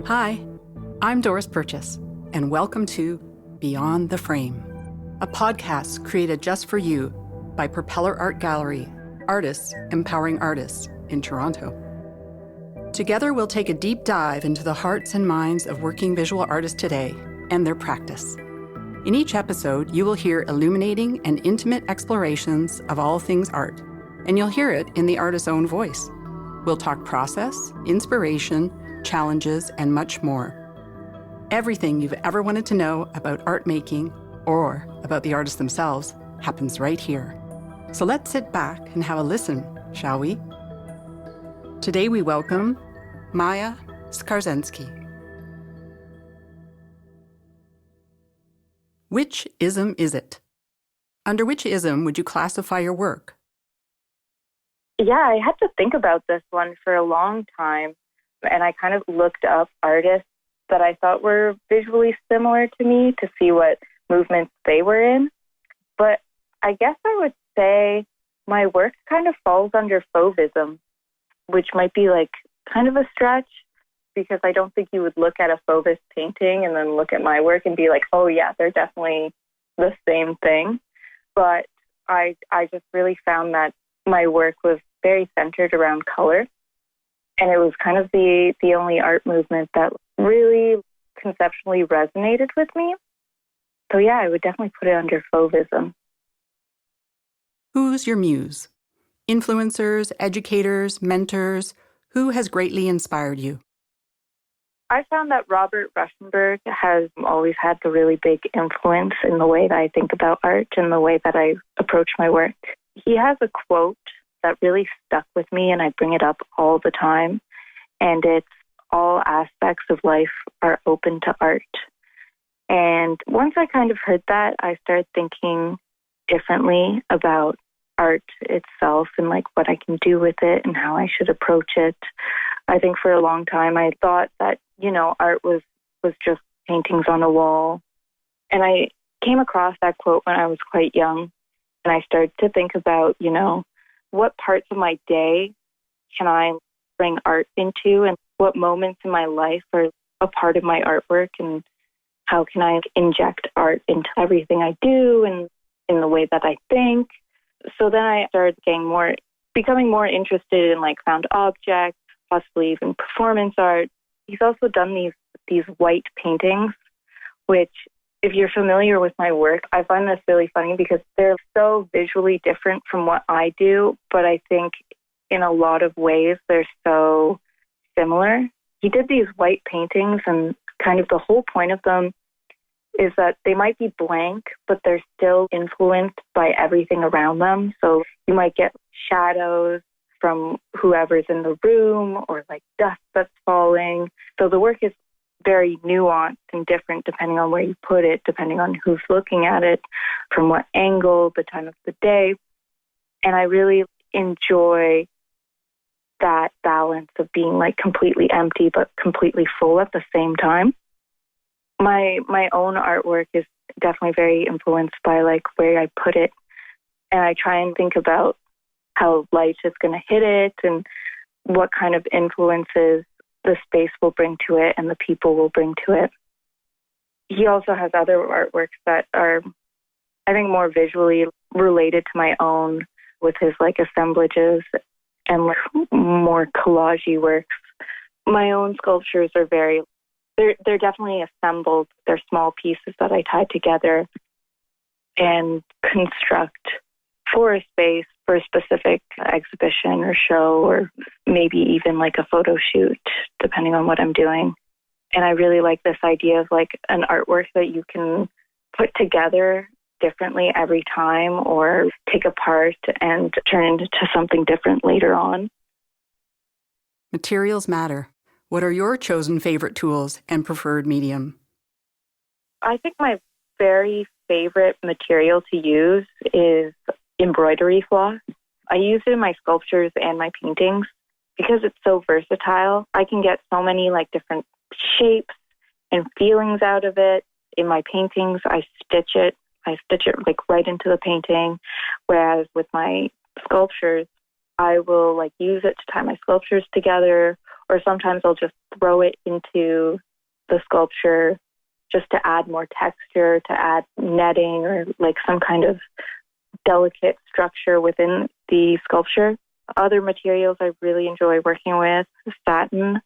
Hi, I'm Doris Purchase, and welcome to Beyond the Frame, a podcast created just for you by Propeller Art Gallery, artists empowering artists in Toronto. Together, we'll take a deep dive into the hearts and minds of working visual artists today and their practice. In each episode, you will hear illuminating and intimate explorations of all things art, and you'll hear it in the artist's own voice. We'll talk process, inspiration, challenges, and much more. Everything you've ever wanted to know about art making or about the artists themselves happens right here. So let's sit back and have a listen, shall we? Today we welcome Maya Skarzenski. Which ism is it? Under which ism would you classify your work? Yeah, I had to think about this one for a long time. And I kind of looked up artists that I thought were visually similar to me to see what movements they were in. But I guess I would say my work kind of falls under Fauvism, which might be like kind of a stretch because I don't think you would look at a Fauvist painting and then look at my work and be like, oh yeah, they're definitely the same thing. But I just really found that my work was very centered around color. And it was kind of the only art movement that really conceptually resonated with me. So yeah, I would definitely put it under Fauvism. Who's your muse? Influencers, educators, mentors, who has greatly inspired you? I found that Robert Rauschenberg has always had the really big influence in the way that I think about art and the way that I approach my work. He has a quote that really stuck with me, and I bring it up all the time. And it's, all aspects of life are open to art. And once I kind of heard that, I started thinking differently about art itself and like what I can do with it and how I should approach it. I think for a long time I thought that, art was just paintings on a wall. And I came across that quote when I was quite young, and I started to think about, what parts of my day can I bring art into, and what moments in my life are a part of my artwork, and how can I inject art into everything I do and in the way that I think. So then I started becoming more interested in like found objects, possibly even performance art. He's also done these white paintings, which, if you're familiar with my work, I find this really funny because they're so visually different from what I do, but I think in a lot of ways they're so similar. He did these white paintings, and kind of the whole point of them is that they might be blank, but they're still influenced by everything around them. So you might get shadows from whoever's in the room or like dust that's falling. So the work is very nuanced and different depending on where you put it, depending on who's looking at it, from what angle, the time of the day. And I really enjoy that balance of being like completely empty but completely full at the same time. My own artwork is definitely very influenced by like where I put it. And I try and think about how light is going to hit it and what kind of influences the space will bring to it and the people will bring to it. He also has other artworks that are, I think, more visually related to my own, with his like assemblages and like more collage-y works. My own sculptures are they're definitely assembled. They're small pieces that I tie together and construct for a space, for a specific exhibition or show, or maybe even like a photo shoot, depending on what I'm doing. And I really like this idea of like an artwork that you can put together differently every time or take apart and turn into something different later on. Materials matter. What are your chosen favorite tools and preferred medium? I think my very favorite material to use is embroidery floss. I use it in my sculptures and my paintings because it's so versatile. I can get so many like different shapes and feelings out of it. In my paintings, I stitch it like right into the painting, whereas with my sculptures, I will like use it to tie my sculptures together, or sometimes I'll just throw it into the sculpture just to add more texture, to add netting or like some kind of delicate structure within the sculpture. Other materials I really enjoy working with, satin.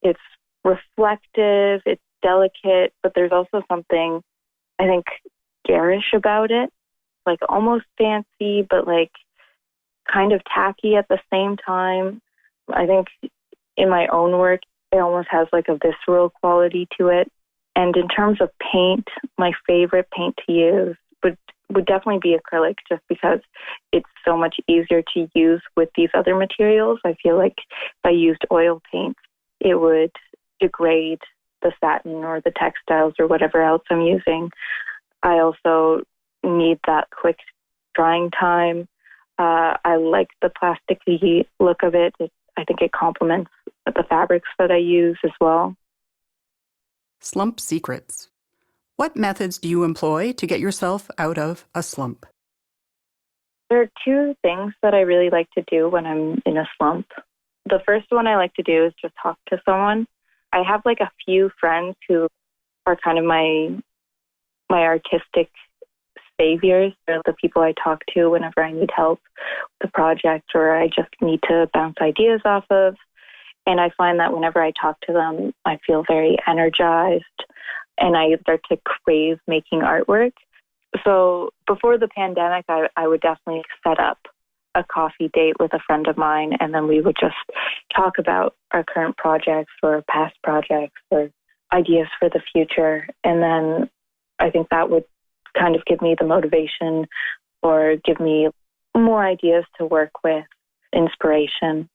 It's reflective, it's delicate, but there's also something, I think, garish about it, like almost fancy, but like kind of tacky at the same time. I think in my own work, it almost has like a visceral quality to it. And in terms of paint, my favorite paint to use would definitely be acrylic, just because it's so much easier to use with these other materials. I feel like if I used oil paint, it would degrade the satin or the textiles or whatever else I'm using. I also need that quick drying time. I like the plasticky look of it. I think it complements the fabrics that I use as well. Slump Secrets. What methods do you employ to get yourself out of a slump? There are two things that I really like to do when I'm in a slump. The first one I like to do is just talk to someone. I have like a few friends who are kind of my artistic saviors. They're the people I talk to whenever I need help with a project or I just need to bounce ideas off of. And I find that whenever I talk to them, I feel very energized and I start to crave making artwork. So before the pandemic, I would definitely set up a coffee date with a friend of mine, and then we would just talk about our current projects or past projects or ideas for the future. And then I think that would kind of give me the motivation or give me more ideas to work with, inspiration.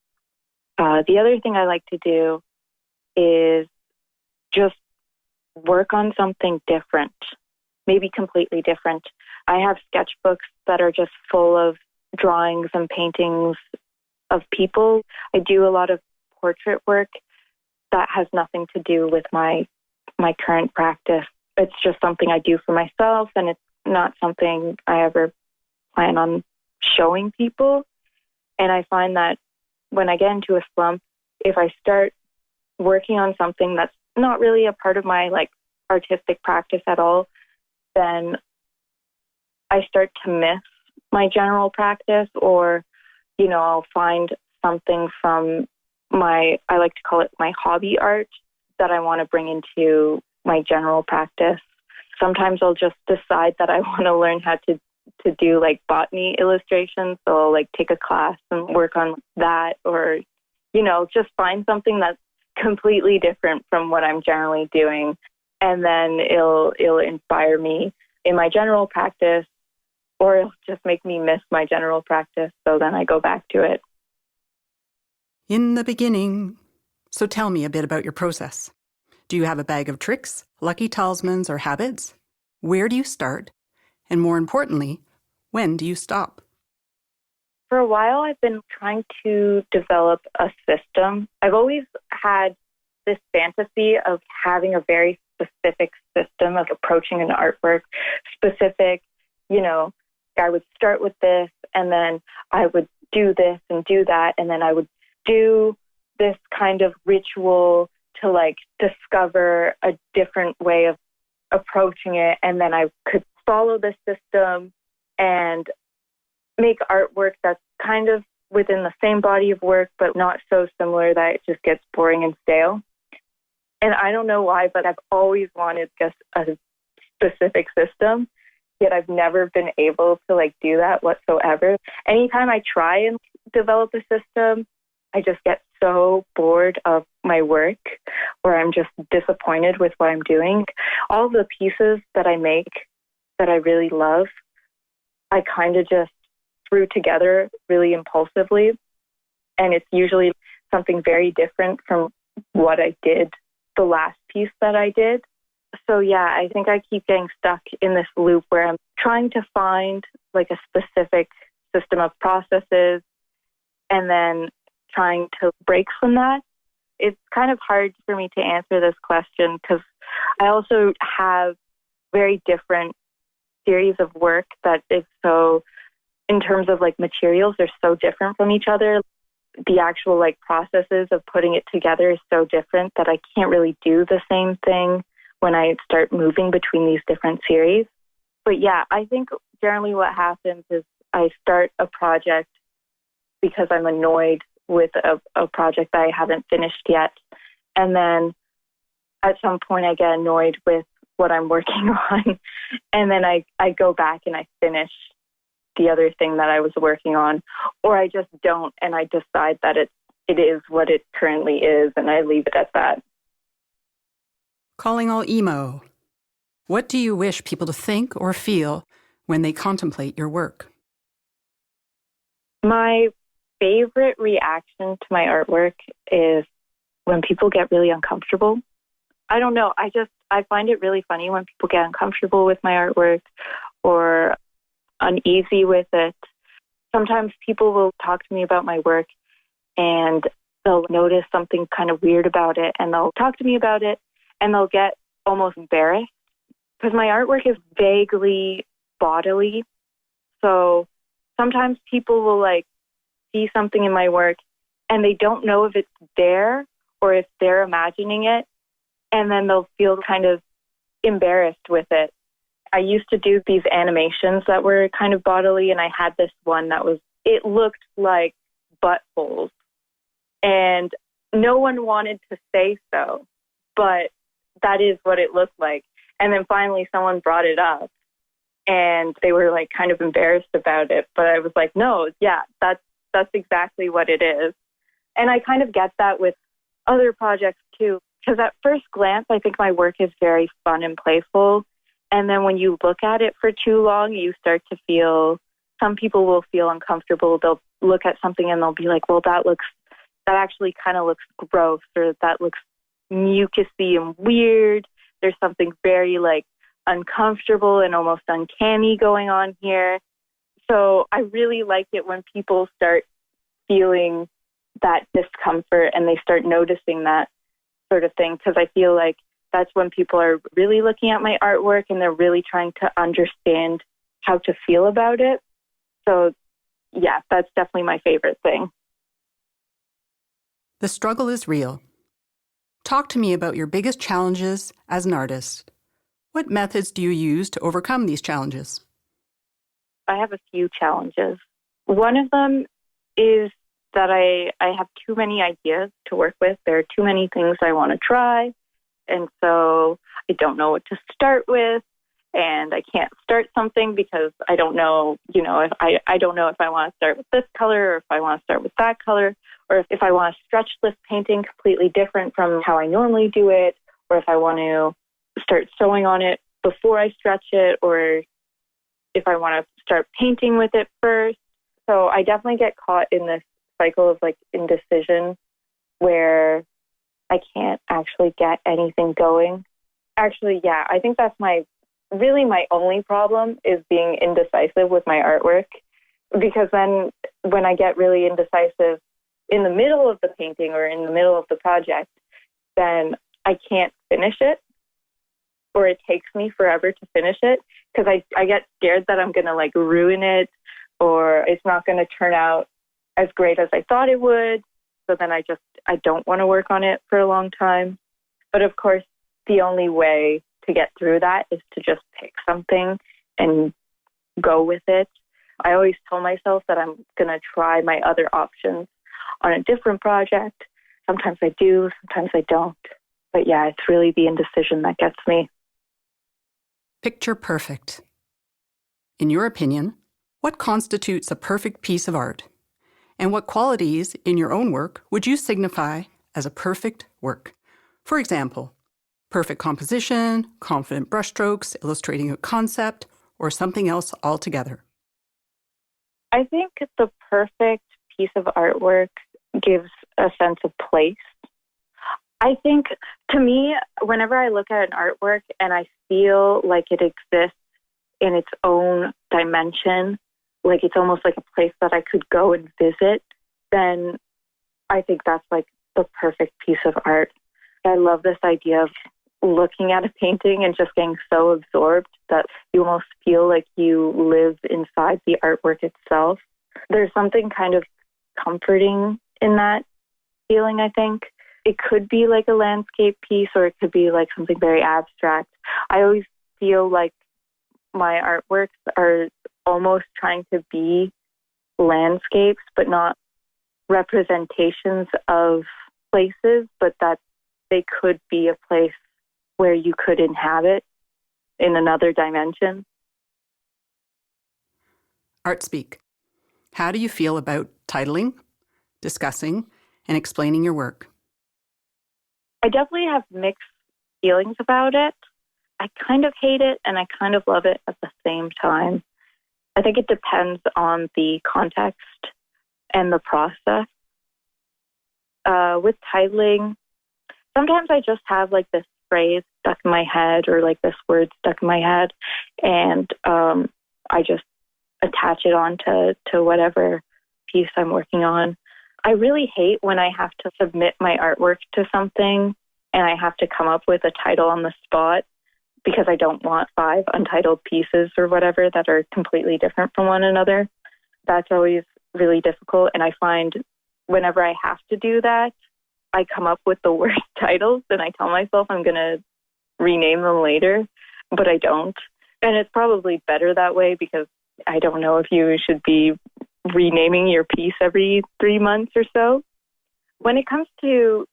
The other thing I like to do is just work on something different, maybe completely different. I have sketchbooks that are just full of drawings and paintings of people. I do a lot of portrait work that has nothing to do with my current practice. It's just something I do for myself, and it's not something I ever plan on showing people. And I find that when I get into a slump, if I start working on something that's not really a part of my like artistic practice at all, then I start to miss my general practice, or, you know, I'll find something from I like to call it my hobby art that I want to bring into my general practice. Sometimes I'll just decide that I want to learn how to do like botany illustrations. So I'll like take a class and work on that, or, you know, just find something that's completely different from what I'm generally doing. And then it'll inspire me in my general practice, or it'll just make me miss my general practice. So then I go back to it. In the beginning. So tell me a bit about your process. Do you have a bag of tricks, lucky talismans, or habits? Where do you start? And more importantly, when do you stop? For a while, I've been trying to develop a system. I've always had this fantasy of having a very specific system of approaching an artwork, specific, you know, I would start with this, and then I would do this and do that, and then I would do this kind of ritual to like discover a different way of approaching it, and then I could follow this system and make artwork that's kind of within the same body of work, but not so similar that it just gets boring and stale. And I don't know why, but I've always wanted just a specific system, yet I've never been able to like do that whatsoever. Anytime I try and develop a system, I just get so bored of my work, or I'm just disappointed with what I'm doing. All the pieces that I make that I really love, I kind of just threw together really impulsively. And it's usually something very different from what I did the last piece that I did. So yeah, I think I keep getting stuck in this loop where I'm trying to find like a specific system of processes and then trying to break from that. It's kind of hard for me to answer this question because I also have very different series of work that is so, in terms of like materials, they're so different from each other. the actual like processes of putting it together is so different that I can't really do the same thing when I start moving between these different series. But yeah, I think generally what happens is I start a project because I'm annoyed with a project that I haven't finished yet. And then at some point I get annoyed with what I'm working on. And then I go back and I finish the other thing that I was working on, or I just don't, and I decide that it is what it currently is, and I leave it at that. Calling all emo. What do you wish people to think or feel when they contemplate your work? My favorite reaction to my artwork is when people get really uncomfortable. I don't know. I find it really funny when people get uncomfortable with my artwork or uneasy with it. Sometimes people will talk to me about my work and they'll notice something kind of weird about it, and they'll talk to me about it and they'll get almost embarrassed because my artwork is vaguely bodily. So sometimes people will like see something in my work and they don't know if it's there or if they're imagining it, and then they'll feel kind of embarrassed with it. I used to do these animations that were kind of bodily, and I had this one it looked like buttholes. And no one wanted to say so, but that is what it looked like. And then finally someone brought it up, and they were like kind of embarrassed about it. But I was like, no, yeah, that's exactly what it is. And I kind of get that with other projects too, because at first glance, I think my work is very fun and playful. And then when you look at it for too long, you start to feel, some people will feel uncomfortable. They'll look at something and they'll be like, well, that actually kind of looks gross, or that looks mucusy and weird. There's something very like uncomfortable and almost uncanny going on here. So I really like it when people start feeling that discomfort and they start noticing that sort of thing, because I feel like that's when people are really looking at my artwork and they're really trying to understand how to feel about it. So yeah, that's definitely my favorite thing. The struggle is real. Talk to me about your biggest challenges as an artist. What methods do you use to overcome these challenges? I have a few challenges. One of them is that I have too many ideas to work with. There are too many things I want to try. And so I don't know what to start with. And I can't start something because I don't know, if I don't know if I want to start with this color, or if I want to start with that color, or if I want to stretch this painting completely different from how I normally do it, or if I want to start sewing on it before I stretch it, or if I want to start painting with it first. So I definitely get caught in this cycle of like indecision where I can't actually get anything going. Actually, yeah, I think that's my only problem is being indecisive with my artwork, because then when I get really indecisive in the middle of the painting or in the middle of the project, then I can't finish it, or it takes me forever to finish it because I get scared that I'm going to like ruin it, or it's not going to turn out as great as I thought it would. So then I don't want to work on it for a long time. But of course, the only way to get through that is to just pick something and go with it. I always tell myself that I'm going to try my other options on a different project. Sometimes I do, sometimes I don't. But yeah, it's really the indecision that gets me. Picture perfect. In your opinion, what constitutes a perfect piece of art? And what qualities in your own work would you signify as a perfect work? For example, perfect composition, confident brushstrokes illustrating a concept, or something else altogether. I think the perfect piece of artwork gives a sense of place. I think, to me, whenever I look at an artwork and I feel like it exists in its own dimension, like it's almost like a place that I could go and visit, then I think that's like the perfect piece of art. I love this idea of looking at a painting and just getting so absorbed that you almost feel like you live inside the artwork itself. There's something kind of comforting in that feeling, I think. It could be like a landscape piece, or it could be like something very abstract. I always feel like my artworks are almost trying to be landscapes, but not representations of places, but that they could be a place where you could inhabit in another dimension. Art Speak. How do you feel about titling, discussing, and explaining your work? I definitely have mixed feelings about it. I kind of hate it and I kind of love it at the same time. I think it depends on the context and the process. With titling, sometimes I just have like this phrase stuck in my head or like this word stuck in my head, and I just attach it on to whatever piece I'm working on. I really hate when I have to submit my artwork to something and I have to come up with a title on the spot, because I don't want 5 untitled pieces or whatever that are completely different from one another. That's always really difficult. And I find whenever I have to do that, I come up with the worst titles and I tell myself I'm going to rename them later, but I don't. And it's probably better that way, because I don't know if you should be renaming your piece every 3 months or so. When it comes to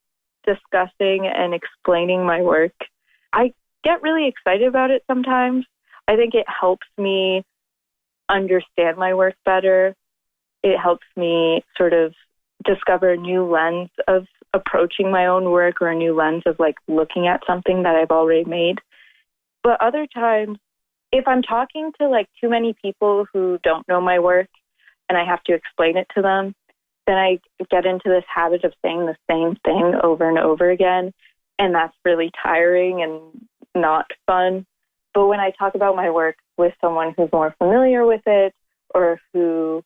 discussing and explaining my work, I get really excited about it sometimes. I think it helps me understand my work better. It helps me sort of discover a new lens of approaching my own work, or a new lens of like looking at something that I've already made. But other times, if I'm talking to like too many people who don't know my work and I have to explain it to them, then I get into this habit of saying the same thing over and over again. And that's really tiring and not fun. But when I talk about my work with someone who's more familiar with it, or who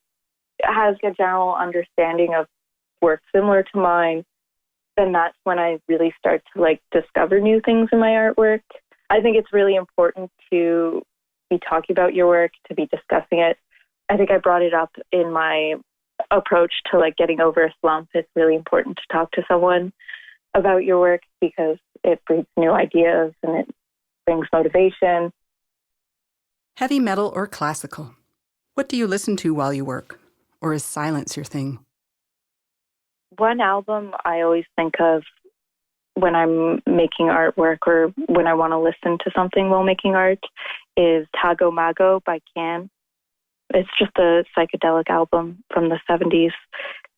has a general understanding of work similar to mine, then that's when I really start to like discover new things in my artwork. I think it's really important to be talking about your work, to be discussing it. I think I brought it up in my approach to like getting over a slump. It's really important to talk to someone about your work, because it breeds new ideas and it brings motivation. Heavy metal or classical? What do you listen to while you work? Or is silence your thing? One album I always think of when I'm making artwork, or when I want to listen to something while making art, is Tago Mago by Can. It's just a psychedelic album from the 70s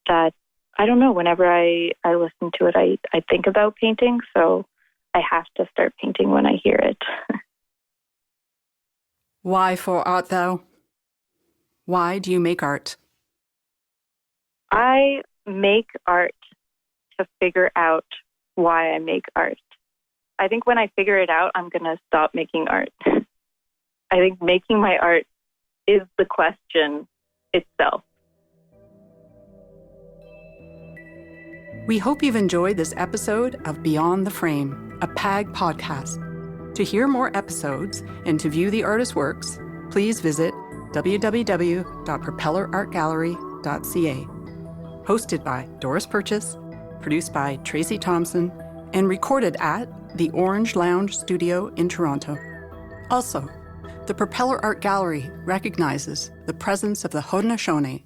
that, I don't know, whenever I listen to it, I think about painting, so I have to start painting when I hear it. Why for art thou? Why do you make art? I make art to figure out why I make art. I think when I figure it out, I'm going to stop making art. I think making my art is the question itself. We hope you've enjoyed this episode of Beyond the Frame, a PAG podcast. To hear more episodes and to view the artist's works, please visit www.propellerartgallery.ca. Hosted by Doris Purchase, produced by Tracy Thomson, and recorded at the Orange Lounge Studio in Toronto. Also, the Propeller Art Gallery recognizes the presence of the Haudenosaunee,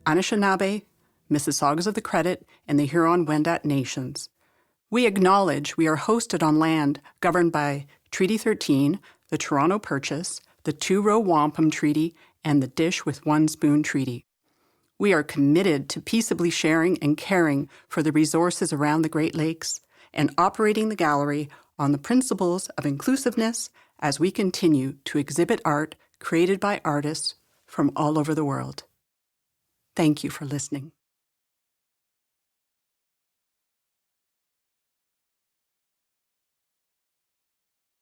Anishinaabe, Mississaugas of the Credit, and the Huron-Wendat nations. We acknowledge we are hosted on land governed by Treaty 13, the Toronto Purchase, the Two-Row Wampum Treaty, and the Dish with One Spoon Treaty. We are committed to peaceably sharing and caring for the resources around the Great Lakes and operating the gallery on the principles of inclusiveness as we continue to exhibit art created by artists from all over the world. Thank you for listening.